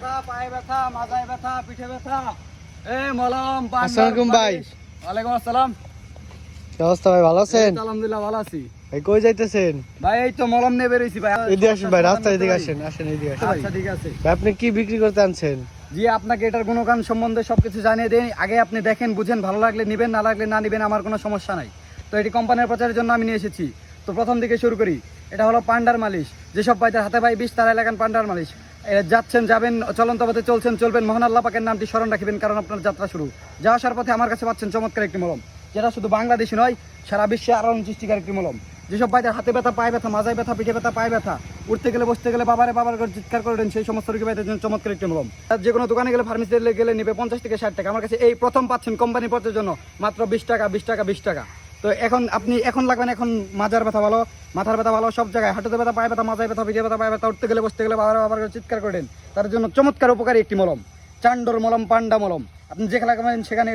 ব্যথা, পায়ে ব্যথা, মাথায় ব্যথা, পিঠে ব্যথা, এই মলম। আসসালামু আলাইকুম ভাই। ওয়ালাইকুম আসসালাম। কি অবস্থা ভাই, ভালো আছেন? আলহামদুলিল্লাহ ভালো আছি ভাই কই যাইতেছেন? ভাই। এই তো মলম নিয়ে বেরিয়েছি ভাই। এদিকে আসেন ভাই, রাস্তায় এদিকে আসেন, আসেন এদিকে আসেন। আচ্ছা ঠিক আছে। ভাই আপনি কি বিক্রি করতে আনছেন? জি, আপনাকে এটার গুণগান সম্বন্ধে সবকিছু জানিয়ে দেই। আগে আপনি দেখেন, বুঝেন, ভালো লাগলে নিবেন, না লাগলে না নিবেন, আমার কোনো সমস্যা নাই। তো এটি কোম্পানির প্রচারের জন্য আমি নিয়ে এসেছি। তো প্রথম দিকে শুরু করি। এটা হলো পান্ডার মালিশ। যেসব ভাইদের হাতে পায়ে বিষ, তারা লাগান পান্ডার মালিশ। যাচ্ছেন, যাবেন, চলন্ত পথে চলছেন, চলবেন, মহান আল্লাহ পাকের নামটি স্মরণ রাখবেন, কারণ আপনার যাত্রা শুরু। যাওয়া আসার পথে আমার কাছে পাচ্ছেন চমৎকার একটি মলম, যেটা শুধু বাংলাদেশি নয়, সারা বিশ্বে আলোড়ন সৃষ্টিকার একটি মলম। যেসব ভাইদের হাতে ব্যথা, পায়ে ব্যথা, মাজায় ব্যথা, পিঠে ব্যথা, পায়ে ব্যথা, উঠতে গেলে বসতে গেলে বাবারে বাবার করে চিৎকার করেন, সেই সমস্ত রোগী ভাইদের জন্য চমৎকার একটি মলম। আর যে কোনো দোকানে গেলে, ফার্মেসিতে গেলে নিবে 50 থেকে 60 টাকা। আমার কাছে এই প্রথম পাচ্ছেন কোম্পানির পথের জন্য মাত্র 20 টাকা, 20 টাকা, 20 টাকা। তো আপনি এখন লাগবেন, এখন মাজার ব্যথা ভালো, মাথার ব্যথা ভালো, সব জায়গায় হাঁটুতে ব্যথা, পায়ে ব্যথা, মাজায় ব্যথা, পিঠে ব্যথা, পায়ে ব্যথা, উঠতে গেলে বসতে গেলে বাবার বাবার করে চিৎকার করেন, তার জন্য চমৎকার উপকারী একটি মলম, চান্ডর মলম, পান্ডা মলম। আপনি যেখানে লাগাবেন সেখানে